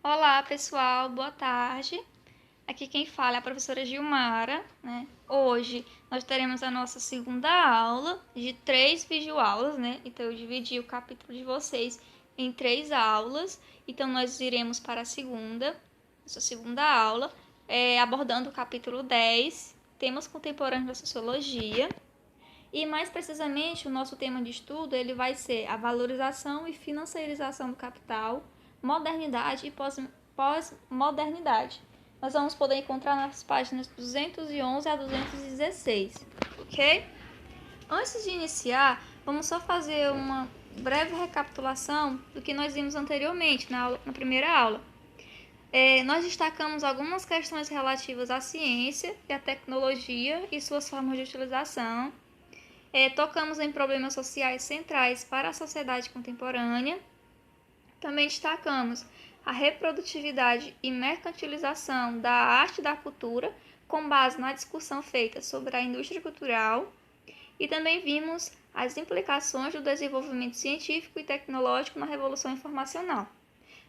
Olá, pessoal, boa tarde. Aqui quem fala é a professora Gilmara, né? Hoje nós teremos a nossa segunda aula de 3 videoaulas, né? Então eu dividi o capítulo de vocês em 3 aulas. Então nós iremos para a nossa segunda aula, abordando o capítulo 10, temas contemporâneos da sociologia. E mais precisamente, o nosso tema de estudo ele vai ser a valorização e financiarização do capital, modernidade e pós-modernidade. Nós vamos poder encontrar nas páginas 211 a 216, ok? Antes de iniciar, vamos só fazer uma breve recapitulação do que nós vimos anteriormente na primeira aula. Nós destacamos algumas questões relativas à ciência e à tecnologia e suas formas de utilização. Tocamos em problemas sociais centrais para a sociedade contemporânea. Também destacamos a reprodutividade e mercantilização da arte e da cultura, com base na discussão feita sobre a indústria cultural. E também vimos as implicações do desenvolvimento científico e tecnológico na Revolução Informacional.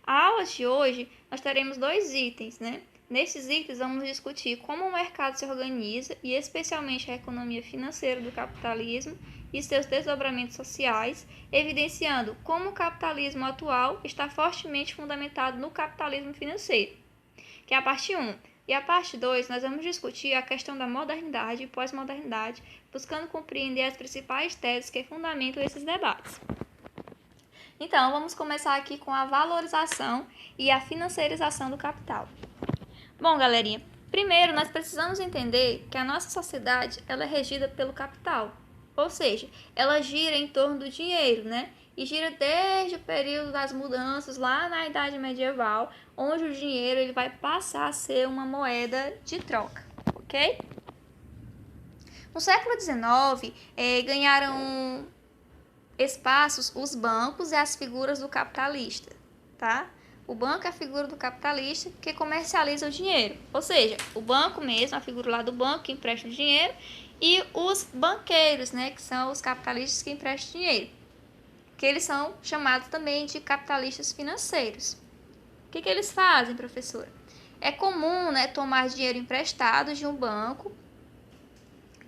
A aula de hoje, nós teremos 2 itens, né? Nesses itens, vamos discutir como o mercado se organiza e especialmente a economia financeira do capitalismo e seus desdobramentos sociais, evidenciando como o capitalismo atual está fortemente fundamentado no capitalismo financeiro, que é a parte 1. E a parte 2, nós vamos discutir a questão da modernidade e pós-modernidade, buscando compreender as principais teses que fundamentam esses debates. Então, vamos começar aqui com a valorização e a financiarização do capital. Bom, galerinha, primeiro nós precisamos entender que a nossa sociedade ela é regida pelo capital, ou seja, ela gira em torno do dinheiro, né? E gira desde o período das mudanças lá na Idade Medieval, onde o dinheiro ele vai passar a ser uma moeda de troca, ok? No século XIX, ganharam espaços os bancos e as figuras do capitalista, tá? O banco é a figura do capitalista que comercializa o dinheiro. Ou seja, o banco mesmo, a figura lá do banco que empresta o dinheiro, e os banqueiros, né, que são os capitalistas que emprestam dinheiro. Que eles são chamados também de capitalistas financeiros. O que eles fazem, professora? É comum, né, tomar dinheiro emprestado de um banco,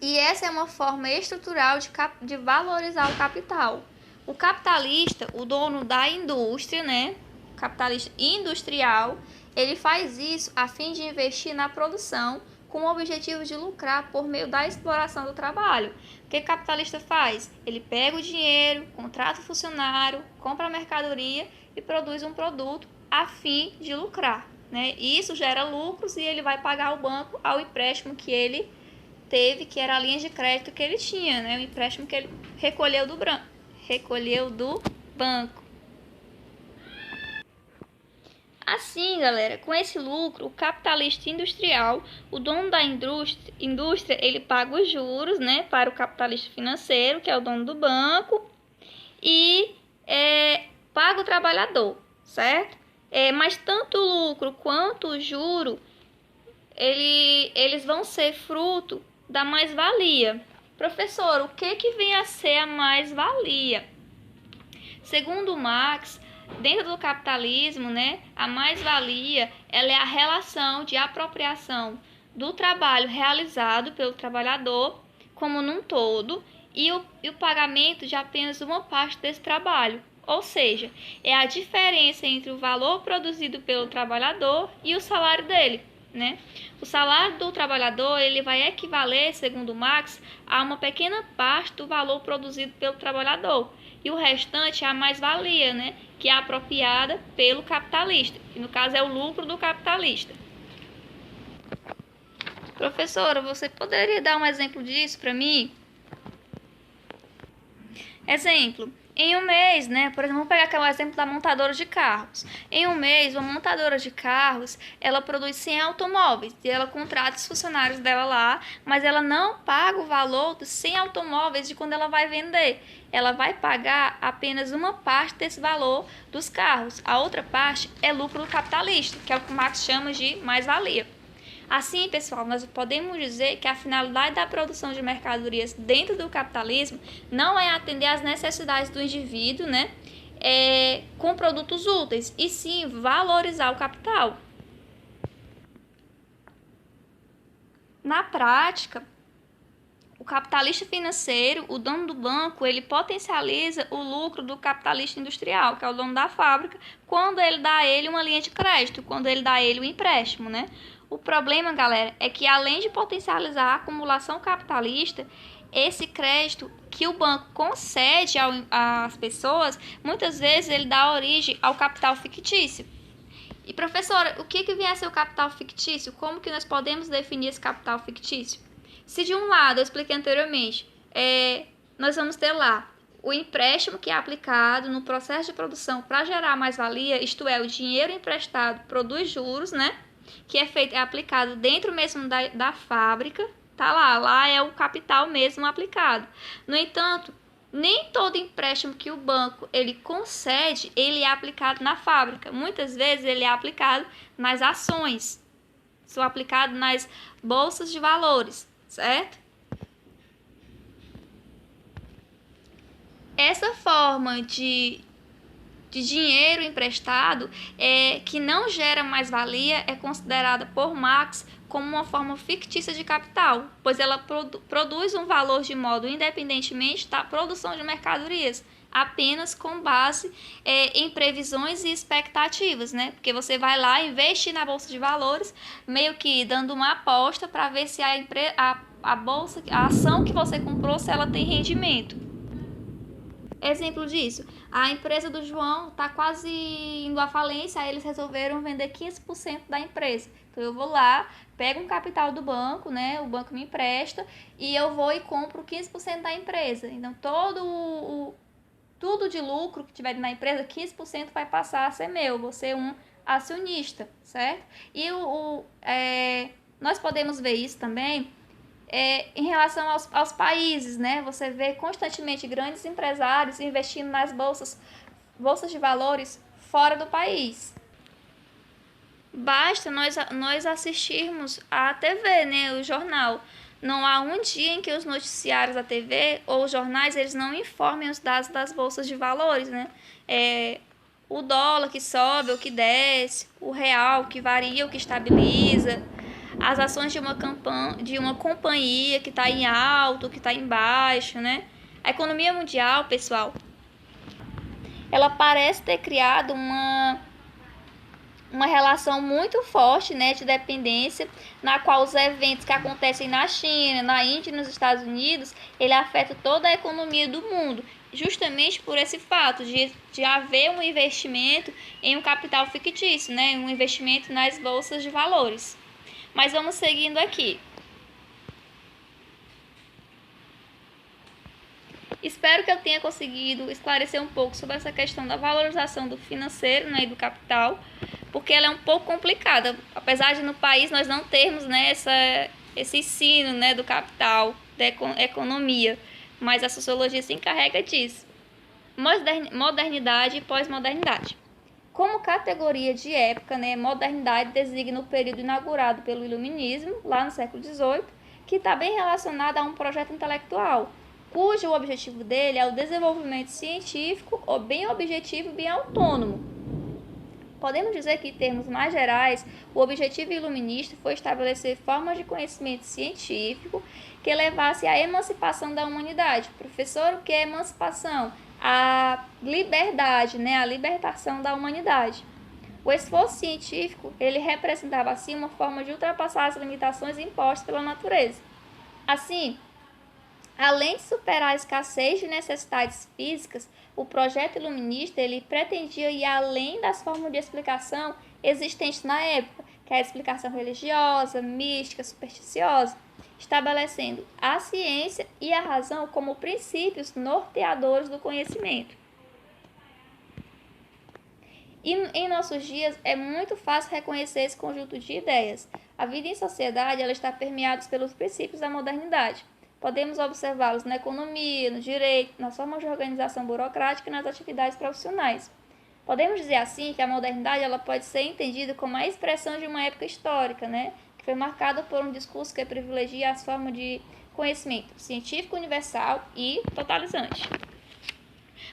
e essa é uma forma estrutural de valorizar o capital. O capitalista, o dono da indústria, né, capitalista industrial, ele faz isso a fim de investir na produção com o objetivo de lucrar por meio da exploração do trabalho. O que o capitalista faz? Ele pega o dinheiro, contrata o funcionário, compra a mercadoria e produz um produto a fim de lucrar, né? E isso gera lucros e ele vai pagar ao banco ao empréstimo que ele teve, que era a linha de crédito que ele tinha, né? O empréstimo que ele recolheu do banco. Assim, galera, com esse lucro, o capitalista industrial, o dono da indústria, ele paga os juros, né, para o capitalista financeiro, que é o dono do banco, e paga o trabalhador, certo? Mas tanto o lucro quanto o juro, eles vão ser fruto da mais-valia. Professor, o que vem a ser a mais-valia? Segundo Marx, dentro do capitalismo, né, a mais-valia ela é a relação de apropriação do trabalho realizado pelo trabalhador como num todo e o pagamento de apenas uma parte desse trabalho. Ou seja, é a diferença entre o valor produzido pelo trabalhador e o salário dele, né? O salário do trabalhador ele vai equivaler, segundo Marx, a uma pequena parte do valor produzido pelo trabalhador. E o restante é a mais-valia, né? Que é apropriada pelo capitalista, que no caso é o lucro do capitalista. Professora, você poderia dar um exemplo disso para mim? Exemplo. Em um mês, né, por exemplo, vamos pegar aqui o exemplo da montadora de carros. Em um mês, uma montadora de carros, ela produz 100 automóveis e ela contrata os funcionários dela lá, mas ela não paga o valor dos 100 automóveis de quando ela vai vender. Ela vai pagar apenas uma parte desse valor dos carros. A outra parte é lucro do capitalista, que é o que o Marx chama de mais-valia. Assim, pessoal, nós podemos dizer que a finalidade da produção de mercadorias dentro do capitalismo não é atender às necessidades do indivíduo, né? com produtos úteis, e sim valorizar o capital. Na prática, o capitalista financeiro, o dono do banco, ele potencializa o lucro do capitalista industrial, que é o dono da fábrica, quando ele dá a ele uma linha de crédito, quando ele dá a ele um empréstimo, né? O problema, galera, é que além de potencializar a acumulação capitalista, esse crédito que o banco concede às pessoas, muitas vezes ele dá origem ao capital fictício. E professora, o que vem a ser o capital fictício? Como que nós podemos definir esse capital fictício? Se de um lado, eu expliquei anteriormente, nós vamos ter lá o empréstimo que é aplicado no processo de produção para gerar mais-valia, isto é, o dinheiro emprestado produz juros, né? Que é aplicado dentro mesmo da fábrica, tá lá é o capital mesmo aplicado. No entanto, nem todo empréstimo que o banco ele concede, ele é aplicado na fábrica. Muitas vezes ele é aplicado nas ações, são aplicados nas bolsas de valores, certo? Essa forma de dinheiro emprestado que não gera mais-valia é considerada por Marx como uma forma fictícia de capital, pois ela produz um valor de modo independentemente da produção de mercadorias, apenas com base em previsões e expectativas, né? Porque você vai lá investir na bolsa de valores, meio que dando uma aposta para ver se a bolsa, a ação que você comprou, se ela tem rendimento. Exemplo disso, a empresa do João está quase indo à falência, aí eles resolveram vender 15% da empresa. Então eu vou lá, pego um capital do banco, né? O banco me empresta e eu vou e compro 15% da empresa. Então tudo de lucro que tiver na empresa, 15% vai passar a ser meu, vou ser um acionista, certo? E nós podemos ver isso também em relação aos países, né? Você vê constantemente grandes empresários investindo nas bolsas de valores fora do país. Basta nós assistirmos à TV, né? O jornal. Não há um dia em que os noticiários da TV ou os jornais eles não informem os dados das bolsas de valores, né? O dólar que sobe ou que desce, o real que varia ou que estabiliza, as ações de uma companhia que está em alto, que está em baixo, né? A economia mundial, pessoal, ela parece ter criado uma relação muito forte, né, de dependência, na qual os eventos que acontecem na China, na Índia e nos Estados Unidos, ele afeta toda a economia do mundo, justamente por esse fato de haver um investimento em um capital fictício, né, um investimento nas bolsas de valores. Mas vamos seguindo aqui. Espero que eu tenha conseguido esclarecer um pouco sobre essa questão da valorização do financeiro, né, e do capital, porque ela é um pouco complicada, apesar de no país nós não termos, né, esse ensino, né, do capital, da economia, mas a sociologia se encarrega disso. Modernidade e pós-modernidade. Como categoria de época, né, modernidade designa o período inaugurado pelo Iluminismo, lá no século XVIII, que está bem relacionado a um projeto intelectual, cujo objetivo dele é o desenvolvimento científico, bem objetivo e bem autônomo. Podemos dizer que, em termos mais gerais, o objetivo iluminista foi estabelecer formas de conhecimento científico que levasse à emancipação da humanidade. Professor, o que é emancipação? A liberdade, né? A libertação da humanidade. O esforço científico, ele representava assim uma forma de ultrapassar as limitações impostas pela natureza. Assim, além de superar a escassez de necessidades físicas, o projeto iluminista ele pretendia ir além das formas de explicação existentes na época, que é a explicação religiosa, mística, supersticiosa, estabelecendo a ciência e a razão como princípios norteadores do conhecimento. E em nossos dias é muito fácil reconhecer esse conjunto de ideias. A vida em sociedade ela está permeada pelos princípios da modernidade. Podemos observá-los na economia, no direito, nas formas de organização burocrática e nas atividades profissionais. Podemos dizer assim que a modernidade ela pode ser entendida como a expressão de uma época histórica, né? Que foi marcada por um discurso que privilegia as formas de conhecimento científico universal e totalizante.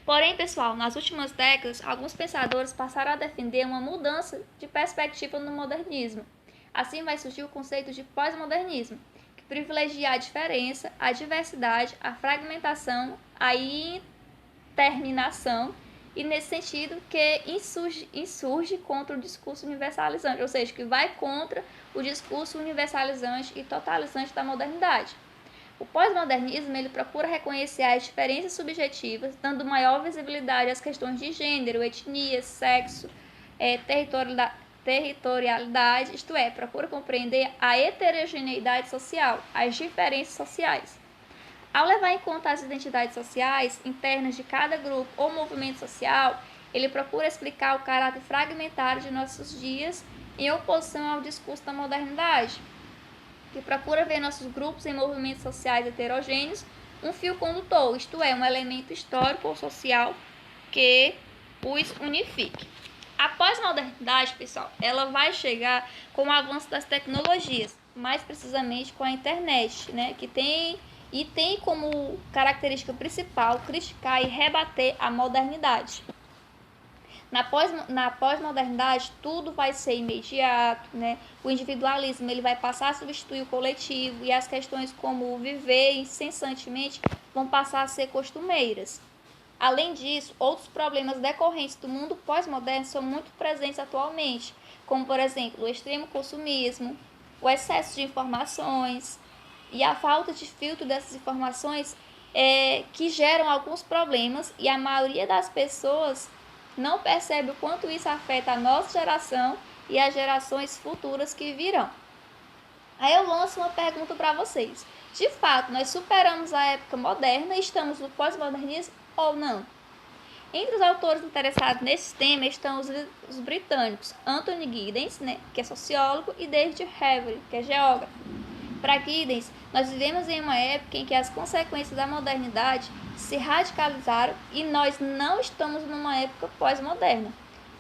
Porém, pessoal, nas últimas décadas, alguns pensadores passaram a defender uma mudança de perspectiva no modernismo. Assim vai surgir o conceito de pós-modernismo, que privilegia a diferença, a diversidade, a fragmentação, a interminação e, nesse sentido, que insurge contra o discurso universalizante, ou seja, que vai contra o discurso universalizante e totalizante da modernidade. O pós-modernismo ele procura reconhecer as diferenças subjetivas, dando maior visibilidade às questões de gênero, etnia, sexo, territorialidade, isto é, procura compreender a heterogeneidade social, as diferenças sociais. Ao levar em conta as identidades sociais internas de cada grupo ou movimento social, ele procura explicar o caráter fragmentário de nossos dias em oposição ao discurso da modernidade, que procura ver nossos grupos em movimentos sociais heterogêneos um fio condutor, isto é, um elemento histórico ou social que os unifique. A pós-modernidade, pessoal, ela vai chegar com o avanço das tecnologias, mais precisamente com a internet, né, que tem como característica principal criticar e rebater a modernidade. Na pós-modernidade, tudo vai ser imediato, né? O individualismo ele vai passar a substituir o coletivo e as questões como viver incessantemente vão passar a ser costumeiras. Além disso, outros problemas decorrentes do mundo pós-moderno são muito presentes atualmente, como, por exemplo, o extremo consumismo, o excesso de informações e a falta de filtro dessas informações que geram alguns problemas e a maioria das pessoas não percebe o quanto isso afeta a nossa geração e as gerações futuras que virão. Aí eu lanço uma pergunta para vocês. De fato, nós superamos a época moderna e estamos no pós-modernismo ou não? Entre os autores interessados nesse tema estão os britânicos Anthony Giddens, né, que é sociólogo, e David Harvey, que é geógrafo. Para Giddens, nós vivemos em uma época em que as consequências da modernidade se radicalizaram e nós não estamos numa época pós-moderna.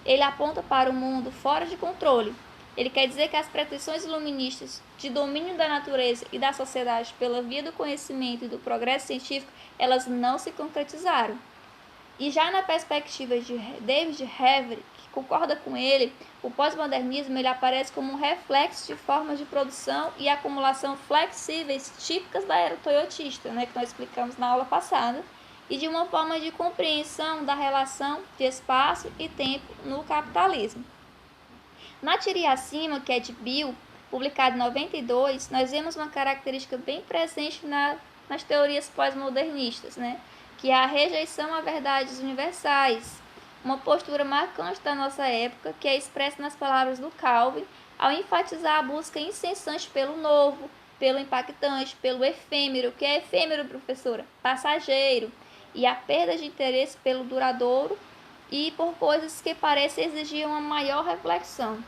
Ele aponta para um mundo fora de controle. Ele quer dizer que as pretensões iluministas de domínio da natureza e da sociedade pela via do conhecimento e do progresso científico, elas não se concretizaram. E já na perspectiva de David Harvey, que concorda com ele, o pós-modernismo ele aparece como um reflexo de formas de produção e acumulação flexíveis típicas da era toyotista, né, que nós explicamos na aula passada, e de uma forma de compreensão da relação de espaço e tempo no capitalismo. Na teoria acima, que é de Bill, publicada em 92, nós vemos uma característica bem presente nas teorias pós-modernistas, né, que é a rejeição a verdades universais, uma postura marcante da nossa época que é expressa nas palavras do Calvin, ao enfatizar a busca incessante pelo novo, pelo impactante, pelo efêmero, que é efêmero, professora, passageiro, e a perda de interesse pelo duradouro e por coisas que parecem exigir uma maior reflexão.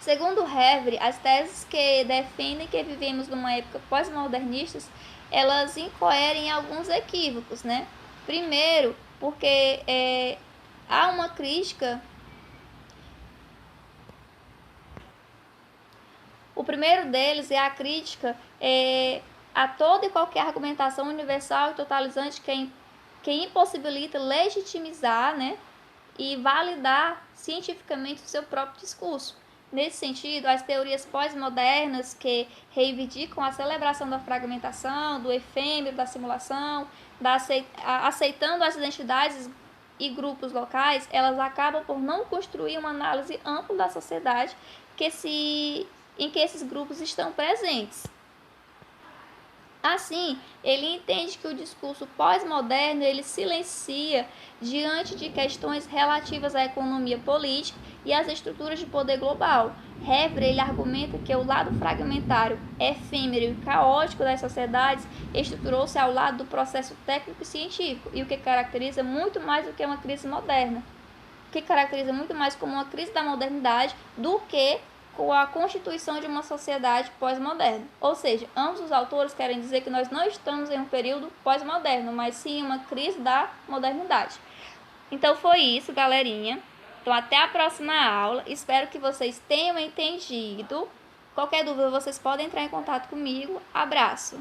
Segundo Harvey, as teses que defendem que vivemos numa época pós-modernista, elas incorrem em alguns equívocos, né? Primeiro, porque há uma crítica. O primeiro deles é a crítica a toda e qualquer argumentação universal e totalizante que impossibilita legitimizar, né, e validar cientificamente o seu próprio discurso. Nesse sentido, as teorias pós-modernas que reivindicam a celebração da fragmentação, do efêmero, da simulação, aceitando as identidades e grupos locais, elas acabam por não construir uma análise ampla da sociedade em que esses grupos estão presentes. Assim, ele entende que o discurso pós-moderno ele silencia diante de questões relativas à economia política e às estruturas de poder global. Harvey ele argumenta que o lado fragmentário, efêmero e caótico das sociedades estruturou-se ao lado do processo técnico e científico, e o que caracteriza muito mais do que uma crise moderna, que caracteriza muito mais como uma crise da modernidade do que com a constituição de uma sociedade pós-moderna. Ou seja, ambos os autores querem dizer que nós não estamos em um período pós-moderno, mas sim uma crise da modernidade. Então foi isso, galerinha. Então até a próxima aula. Espero que vocês tenham entendido. Qualquer dúvida, vocês podem entrar em contato comigo. Abraço!